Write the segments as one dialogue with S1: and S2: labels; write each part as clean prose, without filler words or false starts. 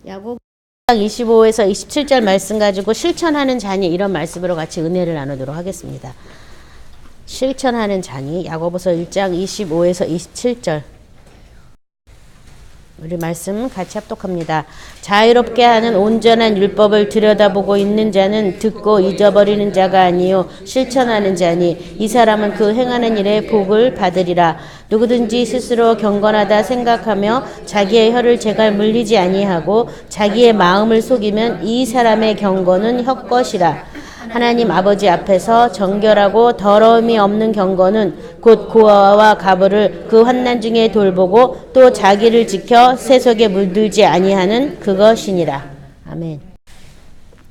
S1: 야고보 25에서 27절 말씀 가지고 실천하는 자니 이런 말씀으로 같이 은혜를 나누도록 하겠습니다. 실천하는 자니 야고보서 1장 25에서 27절 우리 말씀 같이 합독합니다. 자유롭게 하는 온전한 율법을 들여다보고 있는 자는 듣고 잊어버리는 자가 아니요 실천하는 자니 이 사람은 그 행하는 일에 복을 받으리라. 누구든지 스스로 경건하다 생각하며 자기의 혀를 제갈 물리지 아니하고 자기의 마음을 속이면 이 사람의 경건은 헛것이라. 하나님 아버지 앞에서 정결하고 더러움이 없는 경건은 곧 고아와 가부를 그 환난 중에 돌보고 또 자기를 지켜 세속에 물들지 아니하는 그것이니라. 아멘.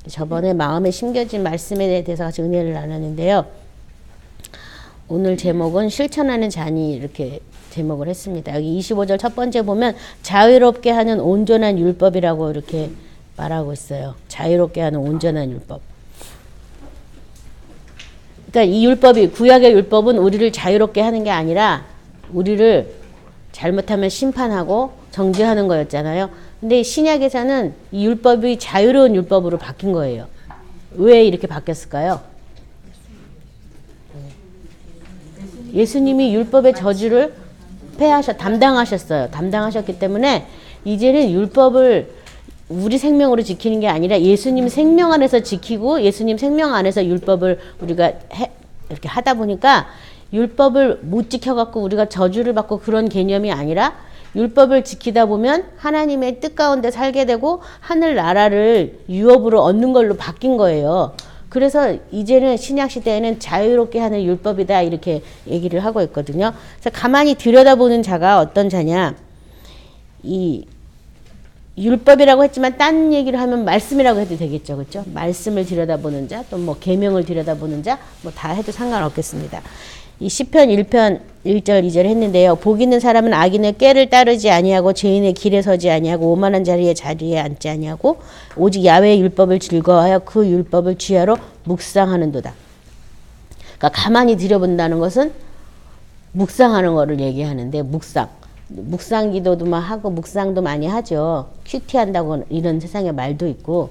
S1: 저번에 마음에 심겨진 말씀에 대해서 같이 은혜를 나눴는데요. 오늘 제목은 실천하는 자니 이렇게 제목을 했습니다. 여기 25절 첫 번째 보면 자유롭게 하는 온전한 율법이라고 이렇게 말하고 있어요. 자유롭게 하는 온전한 율법. 그러니까 이 율법이 구약의 율법은 우리를 자유롭게 하는 게 아니라 우리를 잘못하면 심판하고 정죄하는 거였잖아요. 근데 신약에서는 이 율법이 자유로운 율법으로 바뀐 거예요. 왜 이렇게 바뀌었을까요? 예수님이 율법의 저주를 담당하셨어요. 담당하셨기 때문에 이제는 율법을 우리 생명으로 지키는 게 아니라 예수님 생명 안에서 지키고 예수님 생명 안에서 율법을 우리가 이렇게 하다 보니까 율법을 못 지켜갖고 우리가 저주를 받고 그런 개념이 아니라 율법을 지키다 보면 하나님의 뜻 가운데 살게 되고 하늘나라를 유업으로 얻는 걸로 바뀐 거예요. 그래서 이제는 신약시대에는 자유롭게 하는 율법이다 이렇게 얘기를 하고 있거든요. 그래서 가만히 들여다보는 자가 어떤 자냐. 이 율법이라고 했지만 딴 얘기를 하면 말씀이라고 해도 되겠죠. 그렇죠? 말씀을 들여다보는 자, 또 뭐 계명을 들여다보는 자, 뭐 다 해도 상관없겠습니다. 이 시편 1편 1절 2절 했는데요. 복 있는 사람은 악인의 꾀를 따르지 아니하고 죄인의 길에 서지 아니하고 오만한 자리에 앉지 아니하고 오직 야훼의 율법을 즐거워하여 그 율법을 주야로 묵상하는도다. 그러니까 가만히 들여본다는 것은 묵상하는 거를 얘기하는데 묵상 기도도 막 하고 묵상도 많이 하죠. 큐티한다고 이런 세상에 말도 있고.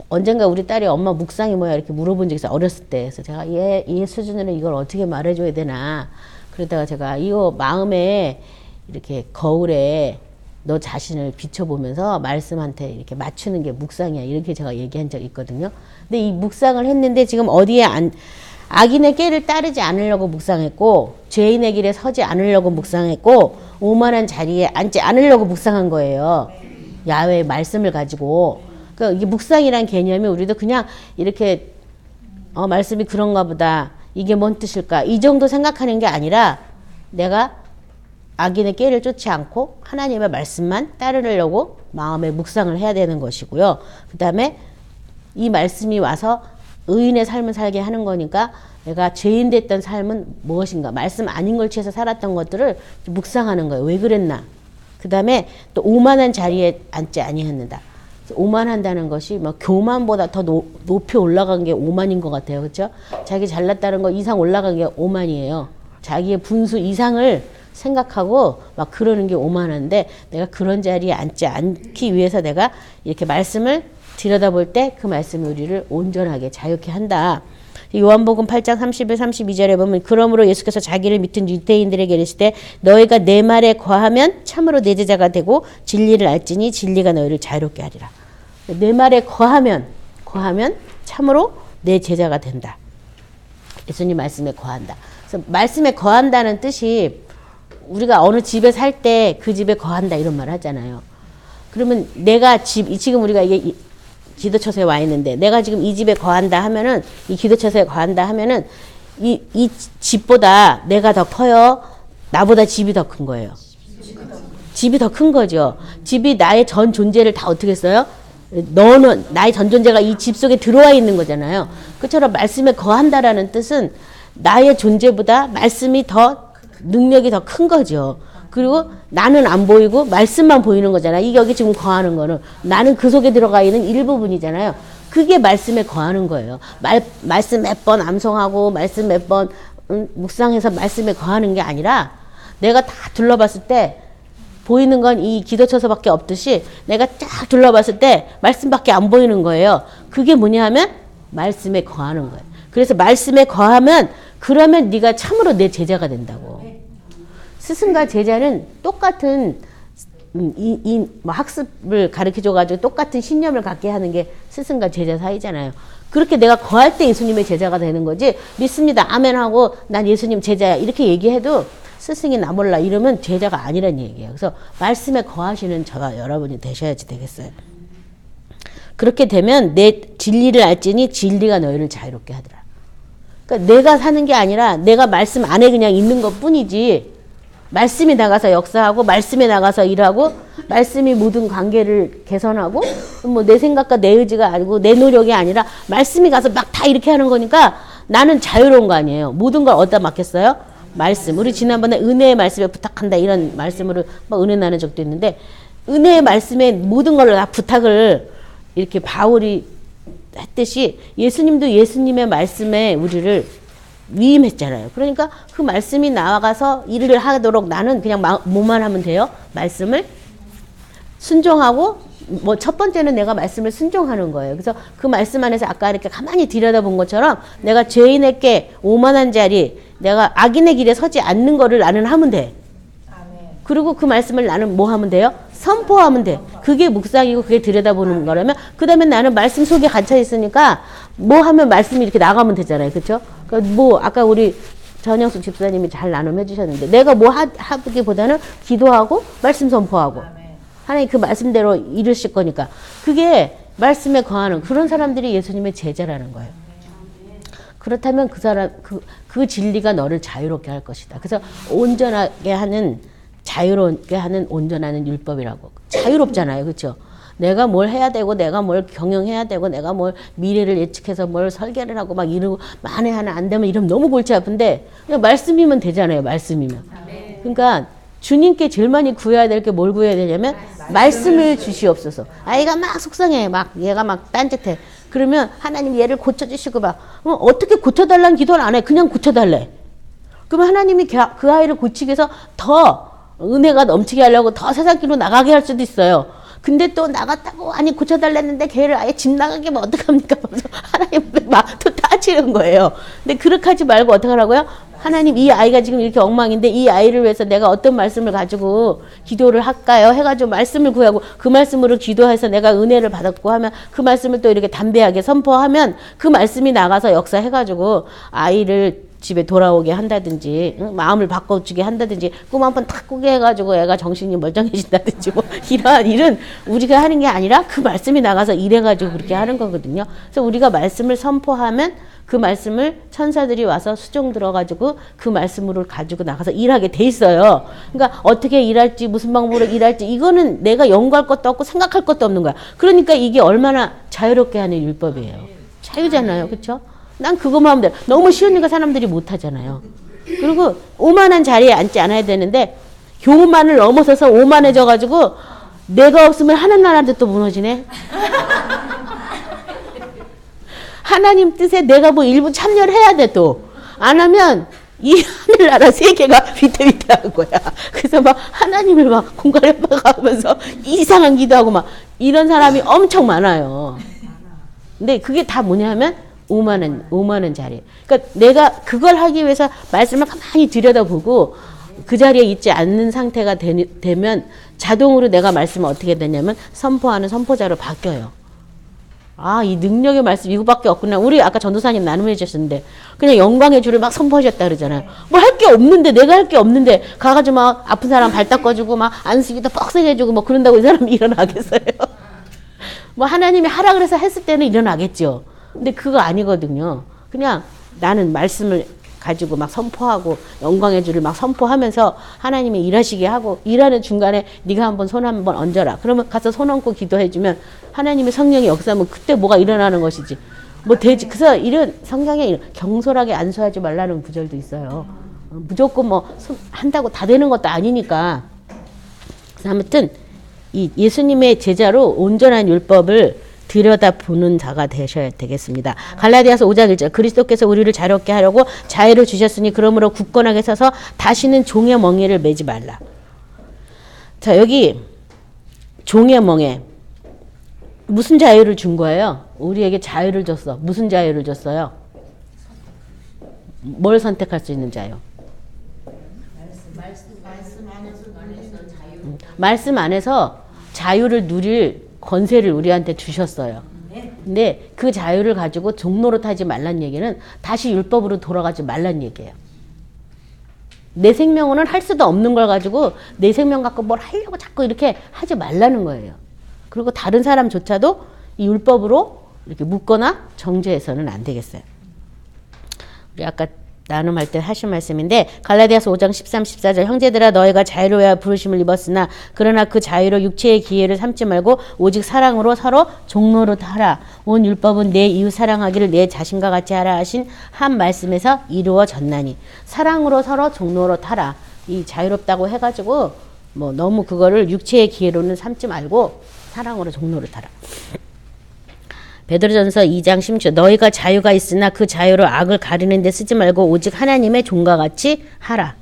S1: 언젠가 우리 딸이 엄마 묵상이 뭐야 이렇게 물어본 적이 있어요. 어렸을 때. 그래서 제가 얘 수준으로 이걸 어떻게 말해줘야 되나. 그러다가 제가 이거 마음에 이렇게 거울에 너 자신을 비춰보면서 말씀한테 이렇게 맞추는 게 묵상이야. 이렇게 제가 얘기한 적이 있거든요. 근데 이 묵상을 했는데 지금 어디에 악인의 꾀를 따르지 않으려고 묵상했고 죄인의 길에 서지 않으려고 묵상했고 오만한 자리에 앉지 않으려고 묵상한 거예요. 야훼의 말씀을 가지고. 그러니까 이게 묵상이란 개념이 우리도 그냥 이렇게 말씀이 그런가 보다. 이게 뭔 뜻일까? 이 정도 생각하는 게 아니라 내가 악인의 꾀를 쫓지 않고 하나님의 말씀만 따르려고 마음에 묵상을 해야 되는 것이고요. 그 다음에 이 말씀이 와서 의인의 삶을 살게 하는 거니까 내가 죄인 됐던 삶은 무엇인가 말씀 아닌 걸 취해서 살았던 것들을 묵상하는 거예요. 왜 그랬나. 그 다음에 또 오만한 자리에 앉지 아니하는다. 오만한다는 것이 뭐 교만보다 더 높이 올라간 게 오만인 것 같아요. 그렇죠? 자기 잘났다는 거 이상 올라간 게 오만이에요. 자기의 분수 이상을 생각하고 막 그러는 게 오만한데 내가 그런 자리에 앉지 않기 위해서 내가 이렇게 말씀을 들여다볼 때 그 말씀이 우리를 온전하게 자유케 한다. 요한복음 8장 31, 32절에 보면 그러므로 예수께서 자기를 믿은 유대인들에게 이르시되 너희가 내 말에 거하면 참으로 내 제자가 되고 진리를 알지니 진리가 너희를 자유롭게 하리라. 내 말에 거하면 참으로 내 제자가 된다. 예수님 말씀에 거한다. 그래서 말씀에 거한다는 뜻이 우리가 어느 집에 살 때 그 집에 거한다 이런 말 하잖아요. 그러면 내가 지금 우리가 이게 기도처소에 와 있는데 내가 지금 이 집에 거한다 하면은 이 기도처소에 거한다 하면은 이 집보다 내가 더 커요? 나보다 집이 더 큰 거예요. 집이 더 큰 거죠. 집이 나의 전 존재를 다 어떻게 했어요? 너는 나의 전 존재가 이 집 속에 들어와 있는 거잖아요. 그처럼 말씀에 거한다라는 뜻은 나의 존재보다 말씀이 더 능력이 더 큰 거죠. 그리고 나는 안 보이고 말씀만 보이는 거잖아요. 이게 여기 지금 거하는 거는 나는 그 속에 들어가 있는 일부분이잖아요. 그게 말씀에 거하는 거예요. 말씀 몇 번 암송하고 말씀 몇 번 묵상해서 말씀에 거하는 게 아니라 내가 다 둘러봤을 때 보이는 건 이 기도처서밖에 없듯이 내가 쫙 둘러봤을 때 말씀밖에 안 보이는 거예요. 그게 뭐냐 하면 말씀에 거하는 거예요. 그래서 말씀에 거하면 그러면 네가 참으로 내 제자가 된다고. 스승과 제자는 똑같은 뭐 학습을 가르쳐줘가지고 똑같은 신념을 갖게 하는 게 스승과 제자 사이잖아요. 그렇게 내가 거할 때 예수님의 제자가 되는 거지. 믿습니다. 아멘하고 난 예수님 제자야. 이렇게 얘기해도 스승이 나 몰라 이러면 제자가 아니란 얘기예요. 그래서 말씀에 거하시는 저가 여러분이 되셔야지 되겠어요. 그렇게 되면 내 진리를 알지니 진리가 너희를 자유롭게 하더라. 그러니까 내가 사는 게 아니라 내가 말씀 안에 그냥 있는 것 뿐이지 말씀이 나가서 역사하고 말씀에 나가서 일하고 말씀이 모든 관계를 개선하고 뭐 내 생각과 내 의지가 아니고 내 노력이 아니라 말씀이 가서 막 다 이렇게 하는 거니까 나는 자유로운 거 아니에요. 모든 걸 어디다 맡겼어요? 말씀. 우리 지난번에 은혜의 말씀에 부탁한다 이런 말씀으로 막 은혜 나눈 적도 있는데 은혜의 말씀에 모든 걸 다 부탁을 이렇게 바울이 했듯이 예수님도 예수님의 말씀에 우리를 위임했잖아요. 그러니까 그 말씀이 나와가서 일을 하도록 나는 그냥 뭐만 하면 돼요? 말씀을 순종하고 뭐 첫 번째는 내가 말씀을 순종하는 거예요. 그래서 그 말씀 안에서 아까 이렇게 가만히 들여다본 것처럼 내가 죄인에게 오만한 자리 내가 악인의 길에 서지 않는 거를 나는 하면 돼. 그리고 그 말씀을 나는 뭐 하면 돼요? 선포하면 돼. 그게 묵상이고 그게 들여다보는 거라면 그 다음에 나는 말씀 속에 갇혀 있으니까 뭐 하면 말씀이 이렇게 나가면 되잖아요. 그렇죠? 그러니까 뭐 아까 우리 전영숙 집사님이 잘 나눔해 주셨는데 내가 뭐 하기보다는 기도하고 말씀 선포하고 하나님 그 말씀대로 이루실 거니까 그게 말씀에 거하는 그런 사람들이 예수님의 제자라는 거예요. 그렇다면 그 사람 그 진리가 너를 자유롭게 할 것이다. 그래서 온전하게 하는 자유롭게 하는 온전하는 율법이라고. 자유롭잖아요. 그렇죠? 내가 뭘 해야 되고 내가 뭘 경영해야 되고 내가 뭘 미래를 예측해서 뭘 설계를 하고 막 이러고 만에 하나 안 되면 이러면 너무 골치 아픈데 그냥 말씀이면 되잖아요. 말씀이면. 그러니까 주님께 제일 많이 구해야 될 게 뭘 구해야 되냐면 말씀을 주시옵소서. 아이가 막 속상해. 막 얘가 막 딴짓해. 그러면 하나님 얘를 고쳐주시고 막 어떻게 고쳐달라는 기도를 안 해. 그냥 고쳐달래. 그러면 하나님이 그 아이를 고치기 위해서 더 은혜가 넘치게 하려고 더 세상길로 나가게 할 수도 있어요. 근데 또 나갔다고 아니 고쳐달랬는데 걔를 아예 집 나가게 하면 어떡합니까? 하나님 막 또 따지는 거예요. 근데 그렇게 하지 말고 어떡하라고요? 하나님 이 아이가 지금 이렇게 엉망인데 이 아이를 위해서 내가 어떤 말씀을 가지고 기도를 할까요? 해가지고 말씀을 구하고 그 말씀으로 기도해서 내가 은혜를 받았고 하면 그 말씀을 또 이렇게 담대하게 선포하면 그 말씀이 나가서 역사해가지고 아이를 집에 돌아오게 한다든지 마음을 바꿔주게 한다든지 꿈 한 번 탁 꾸게 해가지고 애가 정신이 멀쩡해진다든지 뭐 이러한 일은 우리가 하는 게 아니라 그 말씀이 나가서 일해가지고 그렇게 하는 거거든요. 그래서 우리가 말씀을 선포하면 그 말씀을 천사들이 와서 수종 들어가지고 그 말씀으로 가지고 나가서 일하게 돼 있어요. 그러니까 어떻게 일할지 무슨 방법으로 일할지 이거는 내가 연구할 것도 없고 생각할 것도 없는 거야. 그러니까 이게 얼마나 자유롭게 하는 율법이에요. 자유잖아요. 그렇죠? 난 그것만 하면 돼. 너무 쉬우니까 사람들이 못 하잖아요. 그리고 오만한 자리에 앉지 않아야 되는데 교만을 넘어서서 오만해져 가지고 내가 없으면 하는 나라도 또 무너지네. 하나님 뜻에 내가 뭐 일부 참여를 해야 돼 또. 안 하면 이 하늘나라 세계가 위태위태한 거야. 그래서 막 하나님을 막 공갈에 박아가면서 이상한 기도하고 막 이런 사람이 엄청 많아요. 근데 그게 다 뭐냐면 오만한 자리. 그러니까 내가 그걸 하기 위해서 말씀을 가만히 들여다보고 그 자리에 있지 않는 상태가 되면 자동으로 내가 말씀을 어떻게 되냐면 선포하는 선포자로 바뀌어요. 아, 이 능력의 말씀 이거밖에 없구나. 우리 아까 전도사님 나눔해 주셨는데 그냥 영광의 주를 막 선포하셨다 그러잖아요. 뭐 할 게 없는데 내가 할 게 없는데 가가지고 막 아픈 사람 발 닦아주고 막 안수기도 뻑세게 뭐 그런다고 이 사람이 일어나겠어요. 뭐 하나님이 하라 그래서 했을 때는 일어나겠죠. 근데 그거 아니거든요. 그냥 나는 말씀을 가지고 막 선포하고 영광의 주를 막 선포하면서 하나님이 일하시게 하고 일하는 중간에 네가 한번 손 한번 얹어라. 그러면 가서 손 얹고 기도해주면 하나님의 성령이 역사하면 그때 뭐가 일어나는 것이지. 뭐 되지. 그래서 이런 성경에 경솔하게 안수하지 말라는 구절도 있어요. 무조건 뭐 한다고 다 되는 것도 아니니까. 그래서 아무튼 이 예수님의 제자로 온전한 율법을 들여다보는 자가 되셔야 되겠습니다. 갈라디아서 5장 1절 그리스도께서 우리를 자유롭게 하려고 자유를 주셨으니 그러므로 굳건하게 서서 다시는 종의 멍에를 매지 말라. 자, 여기 종의 멍에 무슨 자유를 준 거예요? 우리에게 자유를 줬어. 무슨 자유를 줬어요? 뭘 선택할 수 있는 자유? 말씀 안에서 자유를 누릴 권세를 우리한테 주셨어요. 근데 그 자유를 가지고 종노릇 하지 말란 얘기는 다시 율법으로 돌아가지 말란 얘기예요. 내 생명으로는 할 수도 없는 걸 가지고 내 생명 갖고 뭘 하려고 자꾸 이렇게 하지 말라는 거예요. 그리고 다른 사람조차도 이 율법으로 이렇게 묶거나 정죄해서는 안 되겠어요. 우리 아까 나눔할 때 하신 말씀인데 갈라디아서 5장 13, 14절 형제들아 너희가 자유로야 부르심을 입었으나 그러나 그 자유로 육체의 기회를 삼지 말고 오직 사랑으로 서로 종노릇 하라. 온 율법은 내 이웃 사랑하기를 내 자신과 같이 하라 하신 한 말씀에서 이루어졌나니 사랑으로 서로 종노릇 하라. 이 자유롭다고 해가지고 뭐 너무 그거를 육체의 기회로는 삼지 말고 사랑으로 종노릇 하라. 베드로전서 2장 16절 너희가 자유가 있으나 그 자유로 악을 가리는 데 쓰지 말고 오직 하나님의 종과 같이 하라.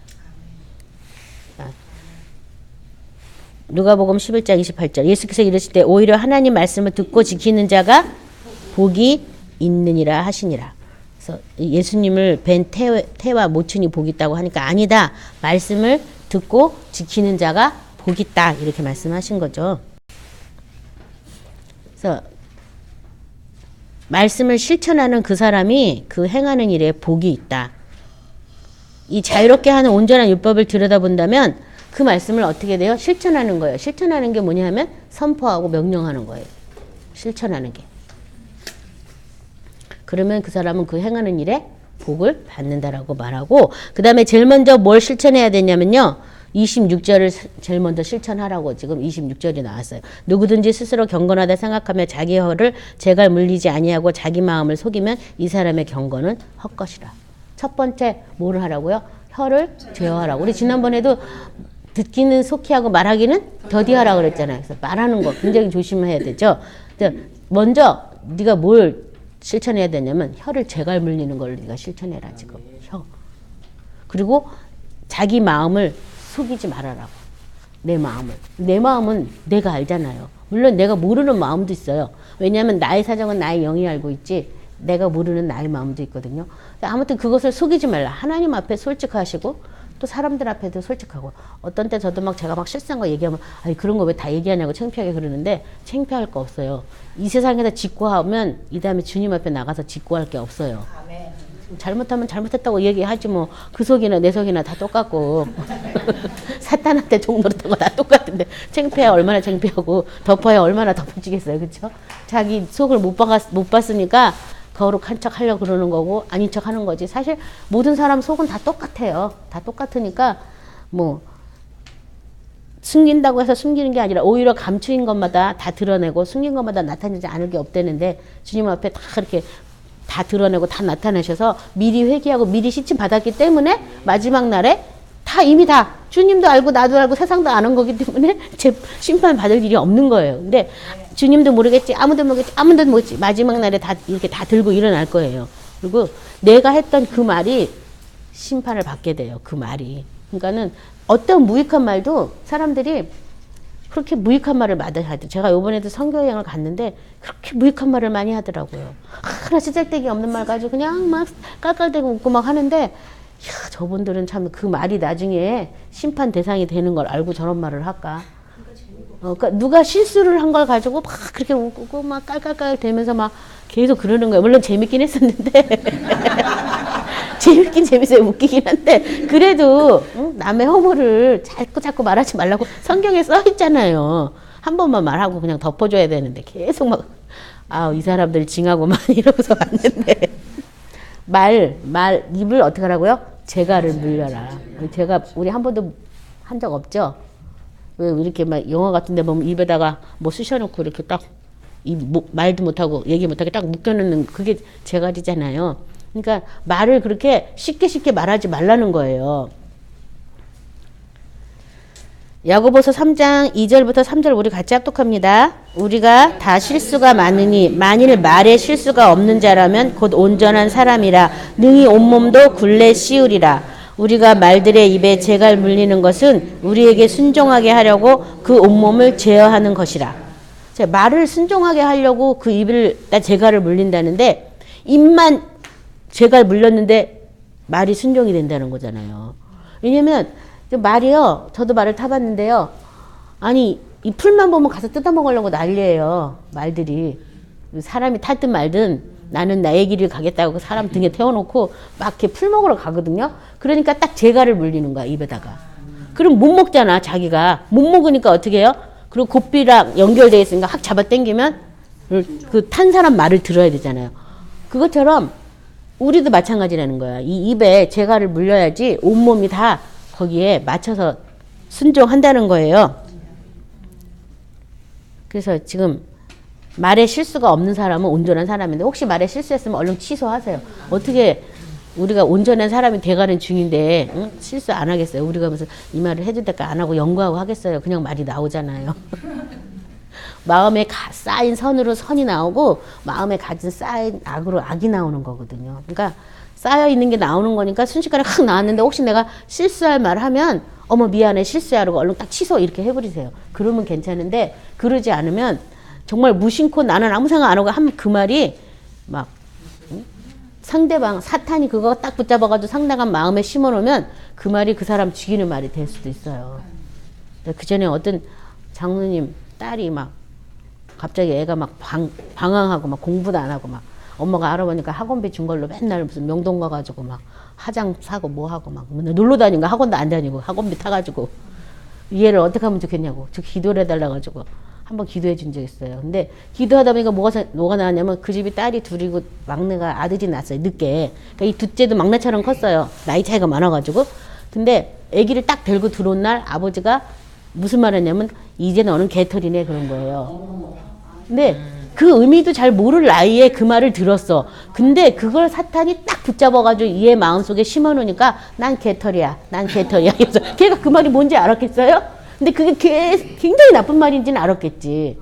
S1: 누가복음 11장 28절 예수께서 이르실 때 오히려 하나님 말씀을 듣고 지키는 자가 복이 있느니라 하시니라. 그래서 예수님을 뵌 태와 모친이 복이 있다고 하니까 아니다. 말씀을 듣고 지키는 자가 복이 있다. 이렇게 말씀하신 거죠. 그래서 말씀을 실천하는 그 사람이 그 행하는 일에 복이 있다. 이 자유롭게 하는 온전한 율법을 들여다본다면 그 말씀을 어떻게 돼요? 실천하는 거예요. 실천하는 게 뭐냐 하면 선포하고 명령하는 거예요. 실천하는 게. 그러면 그 사람은 그 행하는 일에 복을 받는다라고 말하고 그 다음에 제일 먼저 뭘 실천해야 되냐면요. 26절을 제일 먼저 실천하라고 지금 26절이 나왔어요. 누구든지 스스로 경건하다 생각하며 자기 혀를 재갈 물리지 아니하고 자기 마음을 속이면 이 사람의 경건은 헛것이라. 첫 번째 뭘 하라고요? 혀를 제어하라고. 우리 지난번에도 듣기는 속히 하고 말하기는 더디 하라고 그랬잖아요. 그래서 말하는 거 굉장히 조심해야 되죠. 먼저 네가 뭘 실천해야 되냐면 혀를 재갈 물리는 걸 네가 실천해라 지금. 혀. 그리고 자기 마음을 속이지 말아라고. 내 마음을. 내 마음은 내가 알잖아요. 물론 내가 모르는 마음도 있어요. 왜냐하면 나의 사정은 나의 영이 알고 있지 내가 모르는 나의 마음도 있거든요. 아무튼 그것을 속이지 말라. 하나님 앞에 솔직하시고 또 사람들 앞에도 솔직하고 어떤 때 저도 막 제가 막 실수한 거 얘기하면 아니 그런 거 왜 다 얘기하냐고 창피하게 그러는데 창피할 거 없어요. 이 세상에서 직고하면 이 다음에 주님 앞에 나가서 직고할 게 없어요. 잘못하면 잘못했다고 얘기하지 뭐 그 속이나 내 속이나 다 똑같고 사탄한테 종노릇한 거 다 똑같은데 창피해 얼마나 창피하고 덮어야 얼마나 덮어지겠어요. 그렇죠? 자기 속을 못 봤으니까 거룩한 척 하려고 그러는 거고 아닌 척 하는 거지. 사실 모든 사람 속은 다 똑같아요. 다 똑같으니까 뭐 숨긴다고 해서 숨기는 게 아니라 오히려 감추인 것마다 다 드러내고 숨긴 것마다 나타나지 않을 게 없다는데 주님 앞에 다 그렇게 다 드러내고 다 나타내셔서 미리 회개하고 미리 시침 받았기 때문에 마지막 날에 다 이미 다 주님도 알고 나도 알고 세상도 아는 거기 때문에 심판 받을 일이 없는 거예요. 근데 주님도 모르겠지 아무도 모르겠지 마지막 날에 다 이렇게 다 들고 일어날 거예요. 그리고 내가 했던 그 말이 심판을 받게 돼요. 그 말이. 그러니까는 어떤 무익한 말도 사람들이 그렇게 무익한 말을 많이 하더라고요. 제가 이번에도 선교여행을 갔는데 그렇게 무익한 말을 많이 하더라고요. 하나 쓰잘데기 없는 말 가지고 그냥 막 깔깔대고 웃고 막 하는데 이야, 저분들은 참 그 말이 나중에 심판 대상이 되는 걸 알고 저런 말을 할까. 그러니까 누가 실수를 한 걸 가지고 막 그렇게 웃고 막 깔깔깔 대면서 막 계속 그러는 거예요. 물론 재밌긴 했었는데 재밌긴 재밌어요. 웃기긴 한데 그래도 남의 허물을 자꾸 말하지 말라고 성경에 써 있잖아요. 한 번만 말하고 그냥 덮어줘야 되는데 계속 막 이 사람들 징하고 막 이러면서 왔는데 입을 어떻게 하라고요? 재갈을 물려라. 우리 한 번도 한 적 없죠? 왜 이렇게 막 영화 같은 데 보면 입에다가 뭐 쑤셔놓고 이렇게 딱 말도 못하고 얘기 못하게 딱 묶여놓는 그게 재갈이잖아요. 그러니까 말을 그렇게 쉽게 말하지 말라는 거예요. 야고보서 3장 2절부터 3절 우리 같이 합독합니다. 우리가 다 실수가 많으니 만일 말에 실수가 없는 자라면 곧 온전한 사람이라 능히 온몸도 굴레 씌우리라. 우리가 말들의 입에 재갈 물리는 것은 우리에게 순종하게 하려고 그 온몸을 제어하는 것이라. 자, 말을 순종하게 하려고 그 입을 재갈을 물린다는데 입만 재갈 물렸는데 말이 순종이 된다는 거잖아요. 왜냐면 말이요. 저도 말을 타봤는데요. 아니 이 풀만 보면 가서 뜯어먹으려고 난리예요. 말들이. 사람이 탈든 말든 나는 나의 길을 가겠다고 사람 등에 태워놓고 막 이렇게 풀 먹으러 가거든요. 그러니까 딱 재갈을 물리는 거야 입에다가. 그럼 못 먹잖아 자기가. 못 먹으니까 어떻게 해요? 그리고 고삐랑 연결되어 있으니까 확 잡아 당기면 그 탄 사람 말을 들어야 되잖아요. 그것처럼 우리도 마찬가지라는 거야. 이 입에 재갈을 물려야지 온몸이 다 거기에 맞춰서 순종한다는 거예요. 그래서 지금 말에 실수가 없는 사람은 온전한 사람인데 혹시 말에 실수했으면 얼른 취소하세요. 어떻게 우리가 온전한 사람이 돼가는 중인데 응? 실수 안 하겠어요. 우리가 무슨 이 말을 해줄 때까지 안 하고 연구하고 하겠어요. 그냥 말이 나오잖아요. 마음에 쌓인 선으로 선이 나오고 마음에 가진 쌓인 악으로 악이 나오는 거거든요. 그러니까 쌓여 있는 게 나오는 거니까 순식간에 확 나왔는데 혹시 내가 실수할 말을 하면 어머 미안해 실수야 그러고 얼른 딱 취소 이렇게 해버리세요. 그러면 괜찮은데 그러지 않으면 정말 무심코 나는 아무 생각 안 하고 하면 그 말이 막 상대방 사탄이 그거 딱 붙잡아가지고 상대방 마음에 심어놓으면 그 말이 그 사람 죽이는 말이 될 수도 있어요. 그 전에 어떤 장로님 딸이 막 갑자기 애가 막 방황하고 막 공부도 안 하고 막 엄마가 알아보니까 학원비 준 걸로 맨날 무슨 명동 가가지고 막 화장 사고 뭐 하고 막 놀러 다니고 학원도 안 다니고 학원비 타가지고 이 애를 어떻게 하면 좋겠냐고 저 기도를 해달라 가지고 한번 기도해 준 적 있어요. 근데 기도하다 보니까 뭐가 나왔냐면 그 집이 딸이 둘이고 막내가 아들이 낳았어요. 늦게. 그러니까 이 둘째도 막내처럼 컸어요. 나이 차이가 많아가지고. 근데 아기를 딱 들고 들어온 날 아버지가 무슨 말 했냐면 이제 너는 개털이네 그런 거예요. 근데 그 의미도 잘 모를 나이에 그 말을 들었어. 근데 그걸 사탄이 딱 붙잡아가지고 얘 마음속에 심어놓으니까 난 개털이야. 난 개털이야. 그래서 걔가 그 말이 뭔지 알았겠어요? 근데 그게 굉장히 나쁜 말인지는 알았겠지.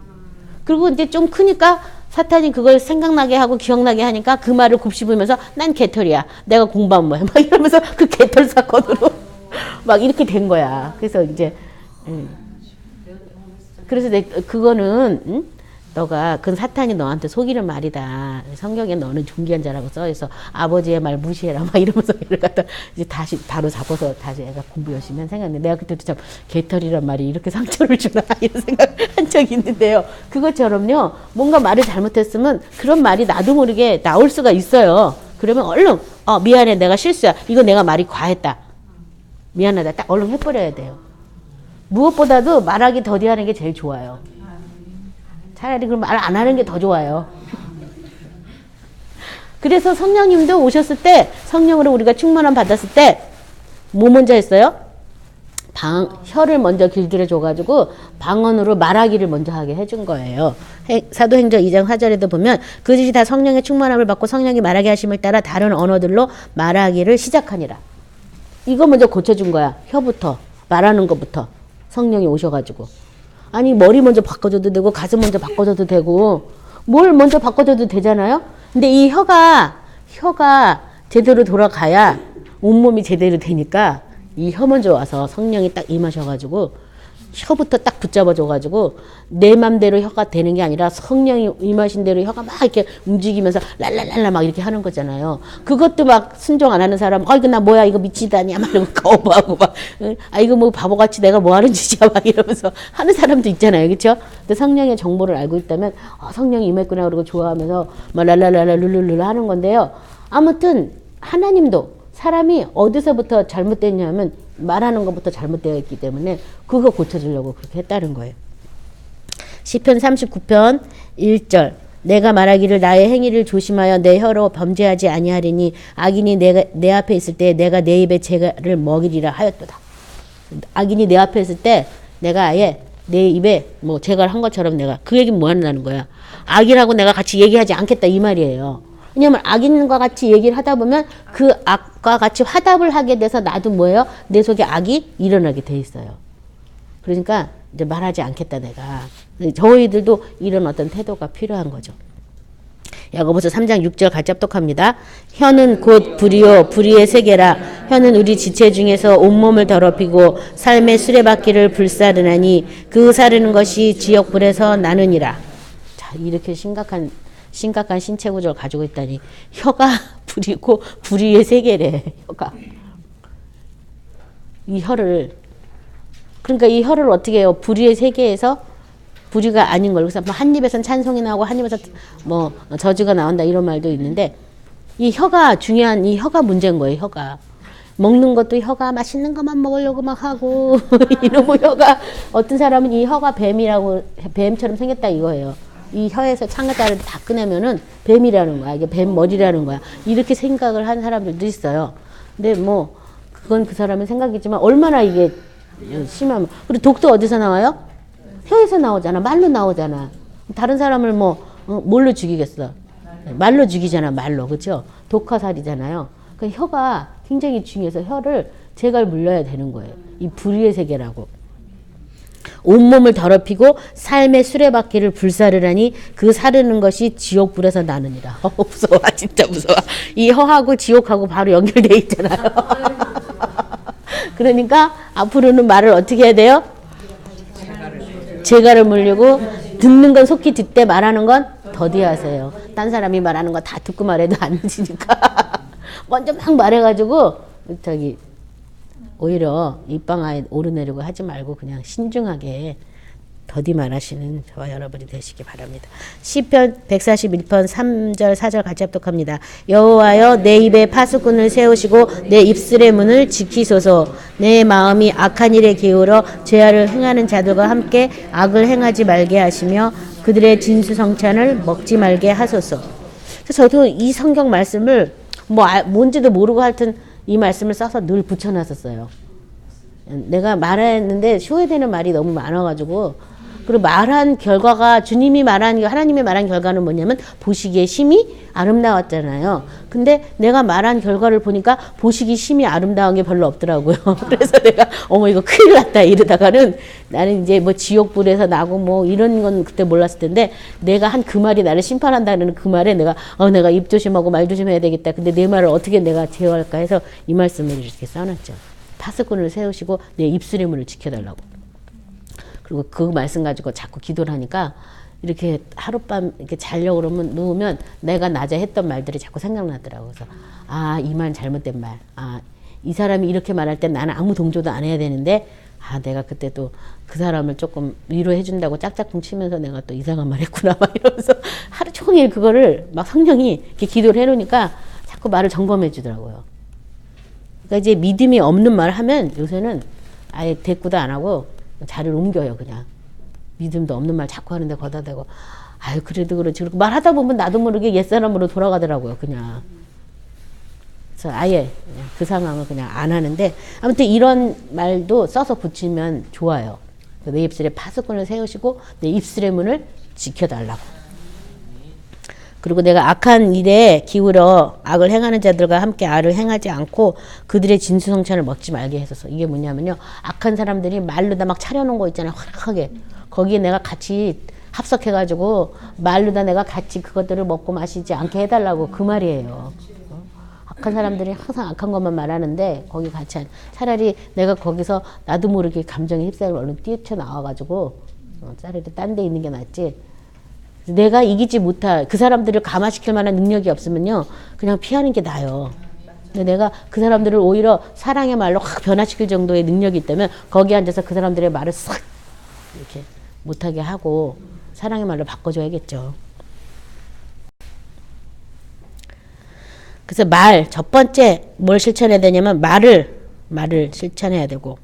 S1: 그리고 이제 좀 크니까 사탄이 그걸 생각나게 하고 기억나게 하니까 그 말을 곱씹으면서 난 개털이야. 내가 공부하면 뭐해. 막 이러면서 그 개털 사건으로 막 이렇게 된 거야. 그래서 이제 그래서 그거는 너가 그 사탄이 너한테 속이는 말이다. 성경에 너는 존귀한 자라고 써있어. 아버지의 말 무시해라. 막 이러면서 얘를 갖다 이제 다시 바로 잡아서 다시 애가 공부 열심히 한 생각인데 내가 그때도 참 개털이란 말이 이렇게 상처를 주나 이런 생각 한 적이 있는데요. 그것처럼요. 뭔가 말을 잘못했으면 그런 말이 나도 모르게 나올 수가 있어요. 그러면 얼른 미안해 내가 실수야. 이거 내가 말이 과했다. 미안하다. 딱 얼른 해버려야 돼요. 무엇보다도 말하기 더디하는 게 제일 좋아요. 차라리 그럼 말 안 하는 게 더 좋아요. 그래서 성령님도 오셨을 때 성령으로 우리가 충만함 받았을 때 뭐 먼저 했어요? 혀를 먼저 길들여 줘가지고 방언으로 말하기를 먼저 하게 해준 거예요. 사도행전 2장 4절에도 보면 그것이 다 성령의 충만함을 받고 성령이 말하게 하심을 따라 다른 언어들로 말하기를 시작하니라. 이거 먼저 고쳐준 거야. 혀부터 말하는 것부터 성령이 오셔가지고. 아니 머리 먼저 바꿔줘도 되고 가슴 먼저 바꿔줘도 되고 뭘 먼저 바꿔줘도 되잖아요. 근데 이 혀가 제대로 돌아가야 온몸이 제대로 되니까 이 혀 먼저 와서 성령이 딱 임하셔가지고 혀부터 딱 붙잡아줘가지고 내 맘대로 혀가 되는 게 아니라 성령이 임하신 대로 혀가 막 이렇게 움직이면서 랄랄랄라 막 이렇게 하는 거잖아요. 그것도 막 순종 안 하는 사람 이거 나 뭐야 이거 미치다니야 막 이러고 거부하고 막 이거 뭐 바보같이 내가 뭐 하는 짓이야 막 이러면서 하는 사람도 있잖아요. 그렇죠? 근데 성령의 정보를 알고 있다면 성령이 임했구나 그러고 좋아하면서 막 랄랄랄라 룰루룰루 하는 건데요. 아무튼 하나님도 사람이 어디서부터 잘못됐냐면 말하는 것부터 잘못되어 있기 때문에 그거 고쳐주려고 그렇게 했다는 거예요. 시편 39편 1절 내가 말하기를 나의 행위를 조심하여 내 혀로 범죄하지 아니하리니 악인이 내 앞에 있을 때 내가 내 입에 재갈을 먹이리라 하였도다. 악인이 내 앞에 있을 때 내가 아예 내 입에 뭐 재갈한 것처럼 내가 그 얘기는 뭐 하는 거야. 악인하고 내가 같이 얘기하지 않겠다 이 말이에요. 왜냐면 악인과 같이 얘기를 하다 보면 그 악과 같이 화답을 하게 돼서 나도 뭐예요? 내 속에 악이 일어나게 돼 있어요. 그러니까 이제 말하지 않겠다 내가. 저희들도 이런 어떤 태도가 필요한 거죠. 야고보서 3장 6절 같이 합독합니다. 혀는 곧 불이요 불의의 세계라. 혀는 우리 지체 중에서 온몸을 더럽히고 삶의 수레바퀴를 불사르나니 그 사르는 것이 지옥불에서 나느니라. 자, 이렇게 심각한 신체 구조를 가지고 있다니. 혀가 불이고 불의의 세계래. 혀가. 이 혀를, 그러니까 이 혀를 어떻게 해요? 불의의 세계에서 불의가 아닌 걸. 그래서 뭐 한 입에선 찬송이 나오고 한 입에서 뭐 저주가 나온다 이런 말도 있는데, 이 혀가 중요한, 이 혀가 문제인 거예요. 혀가 먹는 것도 혀가 맛있는 것만 먹으려고 막 하고 이놈의 혀가, 어떤 사람은 이 혀가 뱀이라고, 뱀처럼 생겼다 이거예요. 이 혀에서 창자를 다 꺼내면은 뱀이라는 거야. 이게 뱀 머리라는 거야. 이렇게 생각을 한 사람들도 있어요. 근데 뭐 그건 그 사람의 생각이지만 얼마나 이게 심하면. 그리고 독도 어디서 나와요? 혀에서 나오잖아. 말로 나오잖아. 다른 사람을 뭘로 죽이겠어? 말로 죽이잖아. 말로. 그렇죠? 독화살이잖아요. 그 혀가 굉장히 중요해서 혀를 제갈 물려야 되는 거예요. 이 불의의 세계라고. 온몸을 더럽히고 삶의 수레바퀴를 불사르라니 그 사르는 것이 지옥불에서 나느니라. 무서워. 진짜 무서워. 이 혀하고 지옥하고 바로 연결돼 있잖아요. 그러니까 앞으로는 말을 어떻게 해야 돼요? 제가를 물리고, 듣는 건 속히 듣되 말하는 건 더디 하세요. 딴 사람이 말하는 거 다 듣고 말해도 안 되니까 먼저 막 말해가지고 오히려 입방아에 오르내리고 하지 말고 그냥 신중하게 더디 말하시는 저와 여러분이 되시기 바랍니다. 시편 141편 3절 4절 같이 합독합니다. 여호와여 내 입에 파수꾼을 세우시고 내 입술의 문을 지키소서. 내 마음이 악한 일에 기울어 죄악을 행하는 자들과 함께 악을 행하지 말게 하시며 그들의 진수성찬을 먹지 말게 하소서. 그래서 저도 이 성경 말씀을 뭔지도 모르고 하여튼 이 말씀을 써서 늘 붙여놨었어요. 내가 말했는데 소외되는 말이 너무 많아가지고, 그리고 말한 결과가, 주님이 말한, 하나님이 말한 결과는 뭐냐면 보시기에 심히 아름다웠잖아요. 근데 내가 말한 결과를 보니까 보시기 심히 아름다운 게 별로 없더라고요. 그래서 내가 이거 큰일 났다 이러다가는, 나는 이제 지옥불에서 나고 이런 건 그때 몰랐을 텐데, 내가 한 그 말이 나를 심판한다는 그 말에 내가 입 조심하고 말 조심해야 되겠다. 근데 내 말을 어떻게 내가 제어할까 해서 이 말씀을 이렇게 써놨죠. 파수꾼을 세우시고 내 입술의 문을 지켜달라고. 그리고 그 말씀 가지고 자꾸 기도를 하니까 이렇게 하룻밤 이렇게 자려고 그러면, 누우면 내가 낮에 했던 말들이 자꾸 생각나더라고요. 그래서 이 말 잘못된 말. 이 사람이 이렇게 말할 땐 나는 아무 동조도 안 해야 되는데, 내가 그때 또 그 사람을 조금 위로해 준다고 짝짝꿍 치면서 내가 또 이상한 말 했구나 막 이러면서 하루 종일 그거를 막 성령이 이렇게 기도를 해놓으니까 자꾸 말을 점검해 주더라고요. 그러니까 이제 믿음이 없는 말 하면 요새는 아예 대꾸도 안 하고 자리를 옮겨요. 그냥 믿음도 없는 말 자꾸 하는데 거다 대고 그래도 그렇지. 그리고 말하다 보면 나도 모르게 옛사람으로 돌아가더라고요. 그냥. 그래서 아예 그냥 그 상황을 그냥 안 하는데, 아무튼 이런 말도 써서 붙이면 좋아요. 내 입술에 파수꾼을 세우시고 내 입술의 문을 지켜달라고. 그리고 내가 악한 일에 기울어 악을 행하는 자들과 함께 악을 행하지 않고 그들의 진수성찬을 먹지 말게 해서서. 이게 뭐냐면요, 악한 사람들이 말로다 막 차려놓은 거 있잖아요. 화려하게. 거기에 내가 같이 합석해가지고 말로다 내가 같이 그것들을 먹고 마시지 않게 해달라고, 그 말이에요. 악한 사람들이 항상 악한 것만 말하는데 거기 같이 차라리 내가 거기서 나도 모르게 감정에 휩싸여 얼른 뛰쳐나와가지고 차라리 딴 데 있는 게 낫지. 내가 이기지 못할, 그 사람들을 감화시킬 만한 능력이 없으면요 그냥 피하는 게 나아요. 근데 내가 그 사람들을 오히려 사랑의 말로 확 변화시킬 정도의 능력이 있다면 거기 앉아서 그 사람들의 말을 싹 이렇게 못하게 하고 사랑의 말로 바꿔줘야겠죠. 그래서 첫 번째 뭘 실천해야 되냐면 말을 실천해야 되고,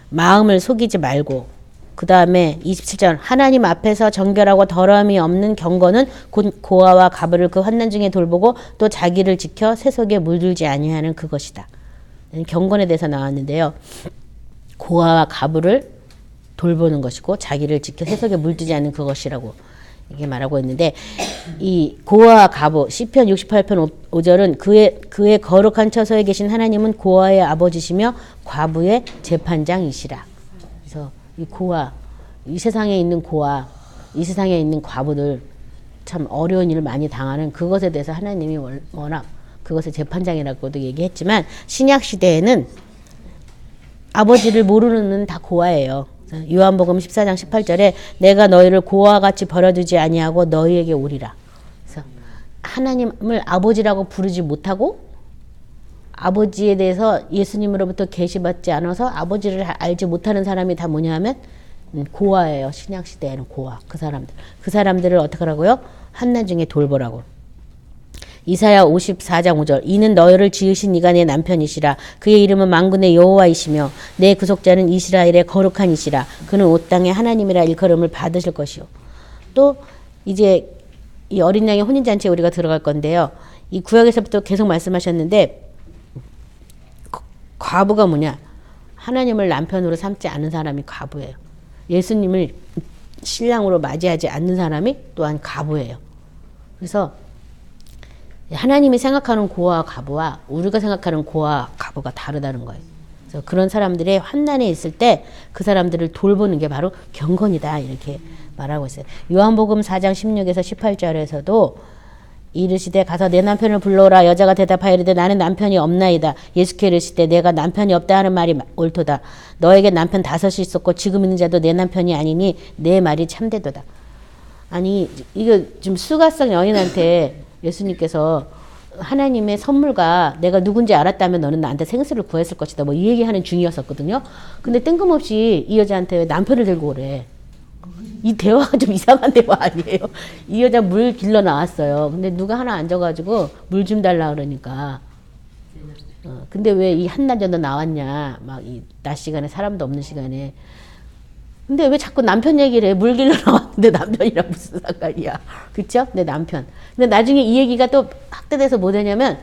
S1: 마음을 속이지 말고, 그 다음에 27절 하나님 앞에서 정결하고 더러움이 없는 경건은 곧 고아와 가부를 그 환난 중에 돌보고 또 자기를 지켜 세속에 물들지 아니하는 그것이다. 경건에 대해서 나왔는데요. 고아와 가부를 돌보는 것이고 자기를 지켜 세속에 물들지 않는 그것이라고 이게 말하고 있는데, 이 고아와 가부, 시편 68편 5절은 그의 거룩한 처소에 계신 하나님은 고아의 아버지시며 과부의 재판장이시라. 그래서 이 고아, 이 세상에 있는 고아, 이 세상에 있는 과부들, 참 어려운 일을 많이 당하는 그것에 대해서 하나님이 워낙 그것을 재판장이라고도 얘기했지만 신약 시대에는 아버지를 모르는 다 고아예요. 요한복음 14장 18절에 내가 너희를 고아와 같이 버려두지 아니하고 너희에게 오리라. 그래서 하나님을 아버지라고 부르지 못하고 아버지에 대해서 예수님으로부터 계시받지 않아서 아버지를 알지 못하는 사람이 다 뭐냐 하면 고아예요. 신약 시대에는 고아. 그 사람들을 어떻게 하라고요? 한나중에 돌보라고. 이사야 54장 5절 이는 너희를 지으신 이가 내 남편이시라 그의 이름은 만군의 여호와이시며 내 구속자는 이스라엘의 거룩한 이시라 그는 온 땅의 하나님이라 일컬음을 받으실 것이요. 또 이제 이 어린 양의 혼인잔치에 우리가 들어갈 건데요. 이 구약에서부터 계속 말씀하셨는데 과부가 뭐냐? 하나님을 남편으로 삼지 않은 사람이 과부예요. 예수님을 신랑으로 맞이하지 않는 사람이 또한 과부예요. 그래서 하나님이 생각하는 고아와 과부와 우리가 생각하는 고아와 과부가 다르다는 거예요. 그래서 그런 사람들의 환난에 있을 때 그 사람들을 돌보는 게 바로 경건이다 이렇게 말하고 있어요. 요한복음 4장 16에서 18절에서도 이르시되 가서 내 남편을 불러오라. 여자가 대답하이르되 나는 남편이 없나이다. 예수께 이르시되 내가 남편이 없다 하는 말이 옳도다. 너에게 남편 5이 있었고 지금 있는 자도 내 남편이 아니니 내 말이 참되도다. 아니 이거 좀 수가성 여인한테 예수님께서 하나님의 선물과 내가 누군지 알았다면 너는 나한테 생수를 구했을 것이다. 뭐 이 얘기하는 중이었었거든요. 근데 뜬금없이 이 여자한테 왜 남편을 들고 오래. 이 대화가 좀 이상한 대화 아니에요? 이 여자 물 길러 나왔어요. 근데 누가 하나 앉아가지고 물 좀 달라 그러니까. 근데 왜 이 한낮에도 나왔냐. 막 이 낮 시간에 사람도 없는 시간에. 근데 왜 자꾸 남편 얘기를 해? 물 길러 나왔는데 남편이랑 무슨 상관이야. 그쵸? 내 남편. 근데 나중에 이 얘기가 또 확대돼서 뭐 되냐면,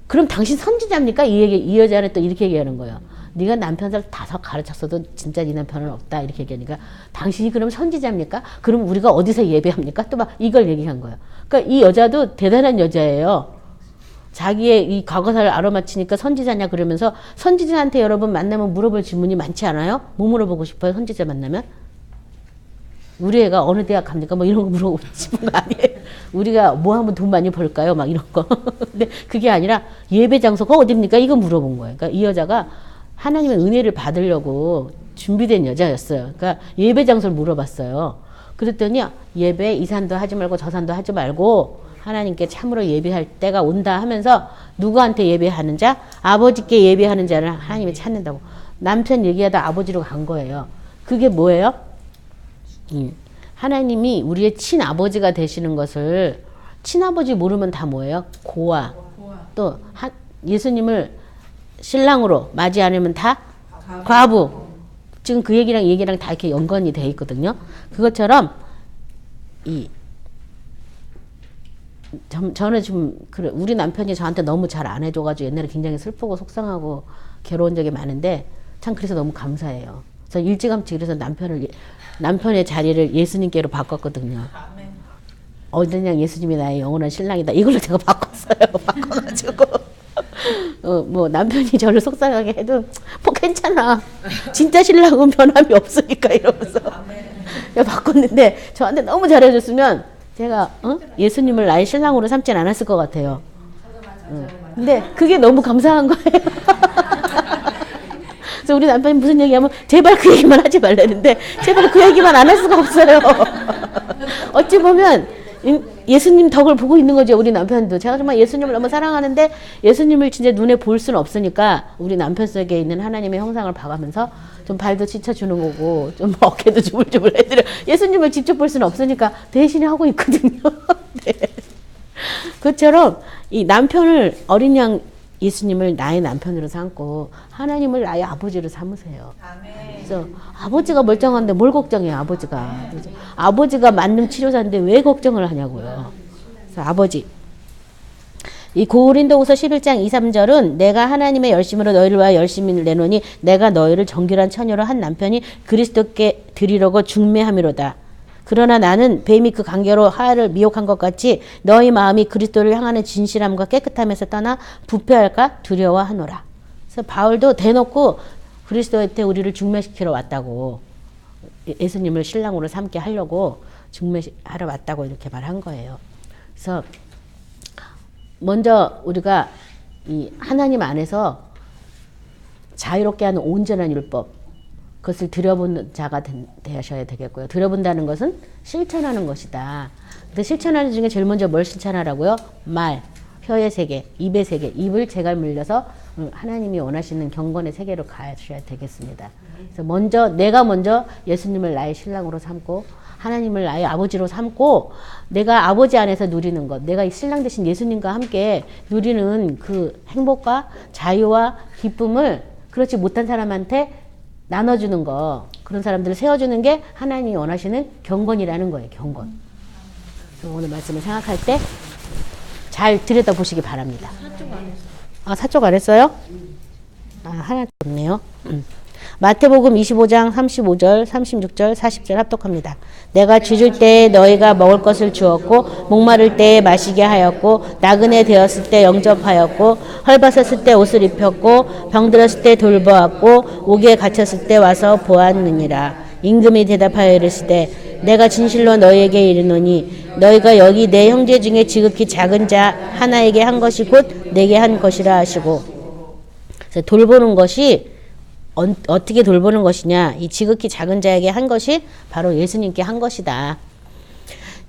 S1: 그럼 당신 선지자입니까? 이 여자는 또 이렇게 얘기하는 거예요. 네가 남편을 5 가르쳤어도 진짜 네 남편은 없다. 이렇게 얘기하니까, 당신이 그럼 선지자입니까? 그럼 우리가 어디서 예배합니까? 또 막 이걸 얘기한 거예요. 그러니까 이 여자도 대단한 여자예요. 자기의 이 과거사를 알아맞히니까 선지자냐 그러면서 선지자한테 여러분 만나면 물어볼 질문이 많지 않아요? 뭐 물어보고 싶어요? 선지자 만나면? 우리 애가 어느 대학 갑니까? 뭐 이런 거 물어보고 싶은 거 아니에요? 우리가 뭐 하면 돈 많이 벌까요? 막 이런 거. 근데 그게 아니라 예배 장소가 어딥니까? 이거 물어본 거예요. 그러니까 이 여자가 하나님의 은혜를 받으려고 준비된 여자였어요. 그러니까 예배 장소를 물어봤어요. 그랬더니 예배 이 산도 하지 말고 저 산도 하지 말고 하나님께 참으로 예배할 때가 온다 하면서 누구한테 예배하는 자? 아버지께 예배하는 자를 하나님이 찾는다고. 남편 얘기하다 아버지로 간 거예요. 그게 뭐예요? 하나님이 우리의 친아버지가 되시는 것을 친아버지 모르면 다 뭐예요? 고아. 또 예수님을 신랑으로 맞이 않으면 다 과부. 지금 그 얘기랑 다 이렇게 연관이 돼 있거든요. 그것처럼 저는 지금 우리 남편이 저한테 너무 잘 안 해줘가지고 옛날에 굉장히 슬프고 속상하고 괴로운 적이 많은데 참 그래서 너무 감사해요. 저 일찌감치 그래서 남편의 자리를 예수님께로 바꿨거든요. 어느냐 예수님이 나의 영원한 신랑이다. 이걸로 제가 바꿨어요. 바꿔가지고 뭐 남편이 저를 속상하게 해도 뭐 괜찮아. 진짜 신랑은 변함이 없으니까 이러면서 바꿨는데 저한테 너무 잘해줬으면 제가 예수님을 나의 신랑으로 삼진 않았을 것 같아요. 근데 그게 너무 감사한 거예요. 그래서 우리 남편이 무슨 얘기하면 제발 그 얘기만 하지 말라는데 제발 그 얘기만 안 할 수가 없어요. 어찌 보면 예수님 덕을 보고 있는 거죠. 우리 남편도. 제가 정말 예수님을 너무 사랑하는데 예수님을 진짜 눈에 볼 수는 없으니까 우리 남편 속에 있는 하나님의 형상을 봐가면서 좀 발도 씻어주는 거고 좀 어깨도 주물주물 해드려. 예수님을 직접 볼 수는 없으니까 대신에 하고 있거든요. 네. 그것처럼 이 남편을 어린 양 예수님을 나의 남편으로 삼고 하나님을 나의 아버지로 삼으세요. 그래서 아버지가 멀쩡한데 뭘 걱정해요. 아버지가. 그래서 아버지가 만능 치료사인데 왜 걱정을 하냐고요. 그래서 아버지. 이 고린도후서 11장 2, 3절은 내가 하나님의 열심으로 너희를 위하여 열심히 내노니 내가 너희를 정결한 처녀로 한 남편이 그리스도께 드리려고 중매함이로다. 그러나 나는 뱀이 그 관계로 하와를 미혹한 것 같이 너희 마음이 그리스도를 향하는 진실함과 깨끗함에서 떠나 부패할까 두려워하노라. 그래서 바울도 대놓고 그리스도한테 우리를 중매시키러 왔다고 예수님을 신랑으로 삼게 하려고 중매하러 왔다고 이렇게 말한 거예요. 그래서 먼저 우리가 이 하나님 안에서 자유롭게 하는 온전한 율법, 그것을 들여본 자가 되셔야 되겠고요. 들여본다는 것은 실천하는 것이다. 근데 실천하는 중에 제일 먼저 뭘 실천하라고요? 말, 혀의 세계, 입의 세계, 입을 제가 물려서 하나님이 원하시는 경건의 세계로 가셔야 되겠습니다. 그래서 내가 먼저 예수님을 나의 신랑으로 삼고 하나님을 나의 아버지로 삼고 내가 아버지 안에서 누리는 것, 내가 신랑 되신 예수님과 함께 누리는 그 행복과 자유와 기쁨을 그렇지 못한 사람한테 나눠주는 거, 그런 사람들을 세워주는 게 하나님이 원하시는 경건이라는 거예요. 경건. 오늘 말씀을 생각할 때 잘 들여다보시기 바랍니다. 사쪽 안 했어요? 하나 없네요. 마태복음 25장 35절, 36절, 40절 합독합니다. 내가 짖을 때에 너희가 먹을 것을 주었고 목마를 때에 마시게 하였고 나그네 되었을 때 영접하였고 헐벗었을 때 옷을 입혔고 병들었을 때 돌보았고 옥에 갇혔을 때 와서 보았느니라. 임금이 대답하여 이르시되 내가 진실로 너희에게 이르노니 너희가 여기 내 형제 중에 지극히 작은 자 하나에게 한 것이 곧 내게 한 것이라 하시고, 그래서 돌보는 것이 어떻게 돌보는 것이냐, 이 지극히 작은 자에게 한 것이 바로 예수님께 한 것이다.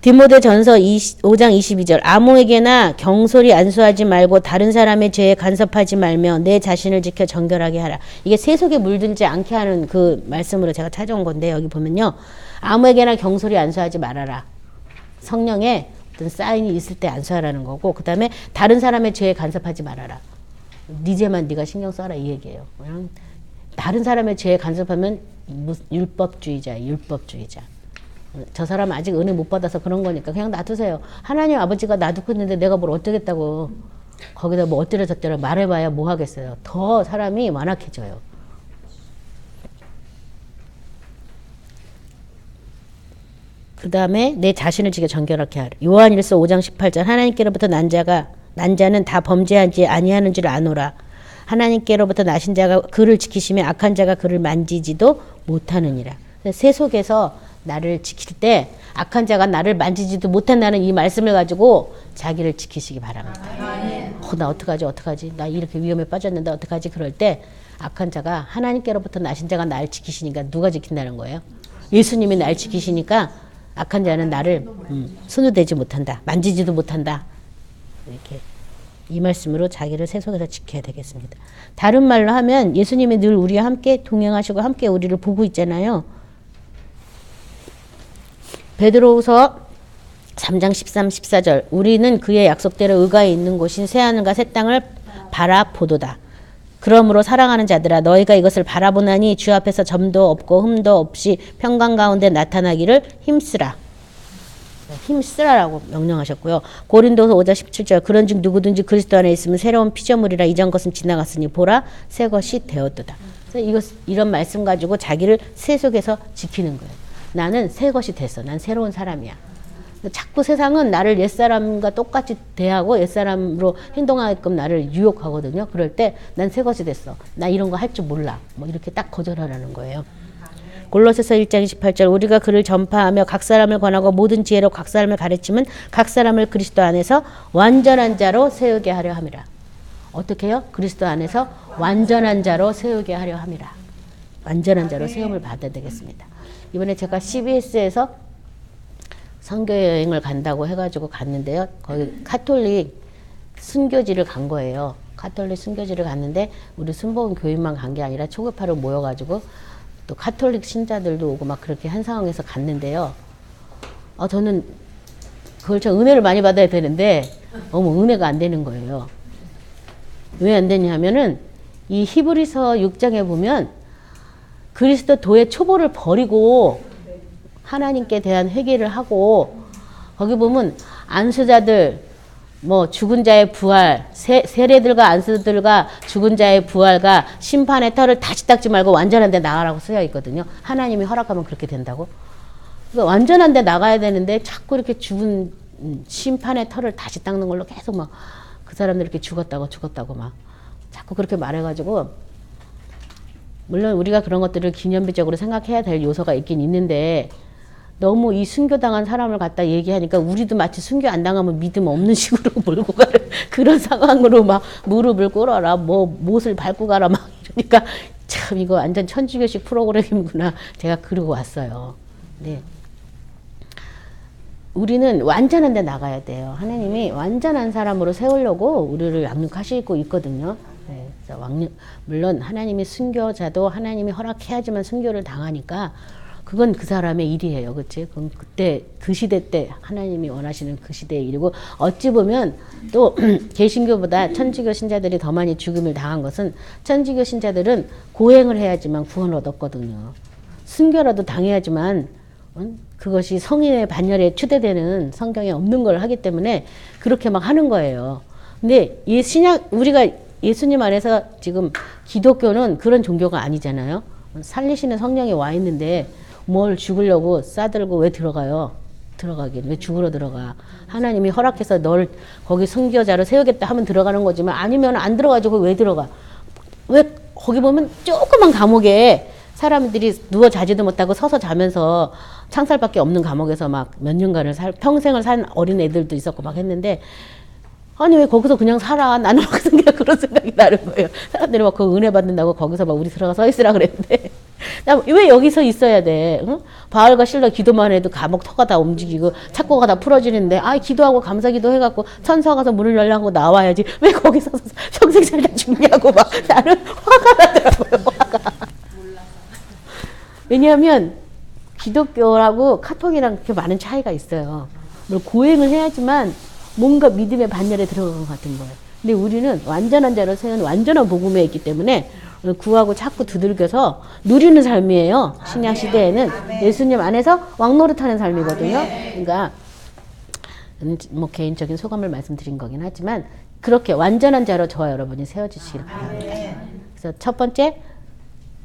S1: 디모데전서 5장 22절 아무에게나 경솔히 안수하지 말고 다른 사람의 죄에 간섭하지 말며 내 자신을 지켜 정결하게 하라. 이게 세속에 물들지 않게 하는 그 말씀으로 제가 찾아온 건데, 여기 보면요, 아무에게나 경솔히 안수하지 말아라. 성령의 어떤 사인이 있을 때 안수하라는 거고, 그 다음에 다른 사람의 죄에 간섭하지 말아라. 네 죄만 네가 신경 써라, 이 얘기예요. 그냥 다른 사람의 죄에 간섭하면 율법주의자예요. 율법주의자. 저 사람 아직 은혜 못 받아서 그런 거니까 그냥 놔두세요. 하나님 아버지가 놔두겠는데 내가 뭘 어쩌겠다고 거기다 뭐 어때라 저때라 말해봐야 뭐 하겠어요. 더 사람이 완악해져요. 그 다음에 내 자신을 지켜 정결하게 하라. 요한일서 5장 18절 하나님께로부터 난 자는 다 범죄하지 아니하는 줄 아노라. 하나님께로부터 나신 자가 그를 지키시며 악한 자가 그를 만지지도 못하느니라. 세속에서 나를 지킬 때 악한 자가 나를 만지지도 못한다는 이 말씀을 가지고 자기를 지키시기 바랍니다. 나 어떡하지? 나 이렇게 위험에 빠졌는데 어떡하지? 그럴 때 악한 자가 하나님께로부터 나신 자가 나를 지키시니까 누가 지킨다는 거예요? 예수님이 날 지키시니까 악한 자는 나를 손을 대지 못한다. 만지지도 못한다. 이렇게 이 말씀으로 자기를 세속에서 지켜야 되겠습니다. 다른 말로 하면 예수님이 늘 우리와 함께 동행하시고 함께 우리를 보고 있잖아요. 베드로후서 3장 13, 14절 우리는 그의 약속대로 의가에 있는 곳인 새하늘과 새 땅을 바라보도다. 그러므로 사랑하는 자들아 너희가 이것을 바라보나니 주 앞에서 점도 없고 흠도 없이 평강 가운데 나타나기를 힘쓰라. 힘쓰라라고 명령하셨고요. 고린도서 5장 17절 그런즉 누구든지 그리스도 안에 있으면 새로운 피조물이라 이전 것은 지나갔으니 보라 새 것이 되었도다. 그래서 이런 말씀 가지고 자기를 세속에서 지키는 거예요. 나는 새 것이 됐어. 난 새로운 사람이야. 자꾸 세상은 나를 옛사람과 똑같이 대하고 옛사람으로 행동하게끔 나를 유혹하거든요. 그럴 때 난 새 것이 됐어. 나 이런 거 할 줄 몰라. 뭐 이렇게 딱 거절하라는 거예요. 골로새서 1장 28절 우리가 그를 전파하며 각 사람을 권하고 모든 지혜로 각 사람을 가르치면 각 사람을 그리스도 안에서 완전한 자로 세우게 하려 함이라. 어떻게 해요? 그리스도 안에서 완전한 자로 세우게 하려 함이라. 완전한 자로 세움을 받아야 되겠습니다. 이번에 제가 CBS에서 선교여행을 간다고 해가지고 갔는데요. 거기 카톨릭 순교지를 간 거예요. 카톨릭 순교지를 갔는데 우리 순복음 교인만 간 게 아니라 초급파로 모여가지고 또 카톨릭 신자들도 오고 막 그렇게 한 상황에서 갔는데요. 저는 그걸 참 은혜를 많이 받아야 되는데 너무 은혜가 안 되는 거예요. 왜 안 되냐 하면은 이 히브리서 6장에 보면 그리스도 도의 초보를 버리고 하나님께 대한 회개를 하고 거기 보면 안수자들 뭐 죽은 자의 부활 세례들과 안수들과 죽은 자의 부활과 심판의 털을 다시 닦지 말고 완전한 데 나가라고 쓰여 있거든요. 하나님이 허락하면 그렇게 된다고. 그러니까 완전한 데 나가야 되는데 자꾸 이렇게 죽은 심판의 털을 다시 닦는 걸로 계속 막 그 사람들 이렇게 죽었다고 막 자꾸 그렇게 말해가지고 물론 우리가 그런 것들을 기념비적으로 생각해야 될 요소가 있긴 있는데 너무 이 순교당한 사람을 갖다 얘기하니까 우리도 마치 순교 안 당하면 믿음 없는 식으로 몰고 가는 그런 상황으로 막 무릎을 꿇어라, 뭐 못을 밟고 가라 막 이러니까 참 이거 완전 천주교식 프로그램이구나 제가 그러고 왔어요. 네. 우리는 완전한 데 나가야 돼요. 하나님이 완전한 사람으로 세우려고 우리를 양육하시고 있거든요. 네. 그래서 물론 하나님이 순교자도 하나님이 허락해야지만 순교를 당하니까 그건 그 사람의 일이에요. 그치? 그건 그때, 그 시대 때 하나님이 원하시는 그 시대의 일이고, 어찌 보면 또 개신교보다 천주교 신자들이 더 많이 죽음을 당한 것은 천주교 신자들은 고행을 해야지만 구원을 얻었거든요. 순교라도 당해야지만 그것이 성인의 반열에 추대되는 성경에 없는 걸 하기 때문에 그렇게 막 하는 거예요. 근데 이 신약, 우리가 예수님 안에서 지금 기독교는 그런 종교가 아니잖아요. 살리시는 성령이 와 있는데 뭘 죽으려고 싸들고 왜 들어가요? 들어가긴. 왜 죽으러 들어가? 하나님이 허락해서 널 거기 선교자로 세우겠다 하면 들어가는 거지만 아니면 안 들어가지고 왜 들어가? 왜 거기 보면 조그만 감옥에 사람들이 누워 자지도 못하고 서서 자면서 창살밖에 없는 감옥에서 막 몇 년간을 평생을 산 어린 애들도 있었고 막 했는데 아니 왜 거기서 그냥 살아? 나는 막 그런 생각이 나는 거예요. 사람들이 막 그 은혜 받는다고 거기서 막 우리 들어가 서 있으라 그랬는데 나 왜 여기서 있어야 돼? 응? 바알과 실러 기도만 해도 감옥 터가 다 움직이고 착고가 다 풀어지는데 아 기도하고 감사기도 해갖고 천사 가서 문을 열라고 나와야지 왜 거기서 평생 살다 죽냐고 막 나는 화가 나더라고요. 화가. 왜냐하면 기독교라고 카톨릭이랑 그렇게 많은 차이가 있어요. 고행을 해야지만 뭔가 믿음의 반열에 들어간 것 같은 거예요. 근데 우리는 완전한 자로 세운 완전한 복음에 있기 때문에 구하고 찾고 두들겨서 누리는 삶이에요. 신약 시대에는 예수님 안에서 왕노릇하는 삶이거든요. 그러니까 뭐 개인적인 소감을 말씀드린 거긴 하지만 그렇게 완전한 자로 저와 여러분이 세워지시길 바랍니다. 그래서 첫 번째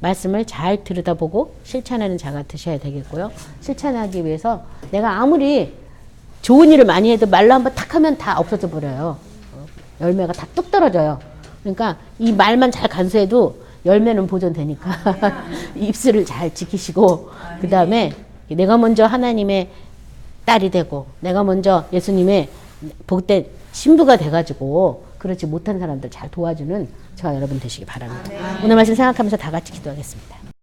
S1: 말씀을 잘 들여다보고 실천하는 자가 되셔야 되겠고요. 실천하기 위해서 내가 아무리 좋은 일을 많이 해도 말로 한번 탁 하면 다 없어져 버려요. 열매가 다 뚝 떨어져요. 그러니까 이 말만 잘 간수해도 열매는 보존되니까 입술을 잘 지키시고 그 다음에 내가 먼저 하나님의 딸이 되고 내가 먼저 예수님의 복된 신부가 돼가지고 그렇지 못한 사람들 잘 도와주는 저와 여러분 되시기 바랍니다. 오늘 말씀 생각하면서 다 같이 기도하겠습니다.